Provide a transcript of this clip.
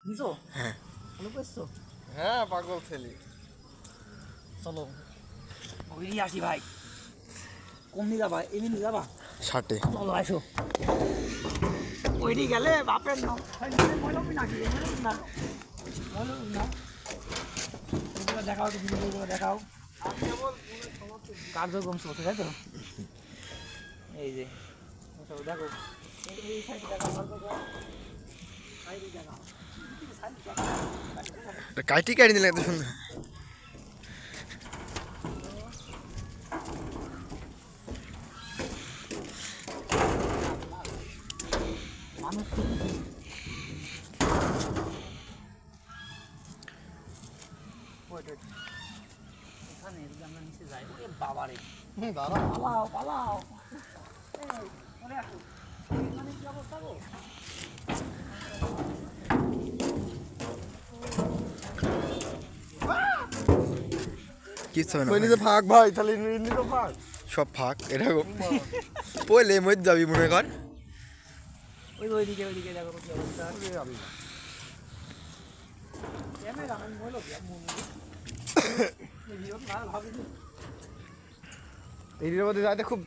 নিছো? হ্যাঁ ভালো করছো? হ্যাঁ পাগল ছেলে। চলো ঘুরে আসি ভাই। কম নিয়ে যাবা? এমনি যাবা? 60 চলো আসো। ওইটি গেলে বাপের নাম ময়লামি নাকি না ময়লামি না এগুলো দেখাও তো ভিডিওগুলো দেখাও। কার্যক্রম চলছে তাই তো? এই যে দেখো এই সাইডে দেখাও কার্যক্রম সাইডে দেখাও কাইটি কাটি দিলে এত সুন্দর। মানুষ এখানে আমরা নিচে যাই ওরে বাবারে দাঁড়া পালাও পালাও এই চলে আসো এখানে কি অবস্থা গো কিছু না কইলি যে ফাঁক ভাই তাহলে ইনি তো ফাঁক সব ফাঁক এরকম পড়লে মধ্যে যাবি মনে কর। ওইদিকে দেখো কি অবস্থা ক্যামেরা আমি বলো কি আমি এই ভিডিও না ভাবি এরিয়ার মধ্যে যাইতে খুব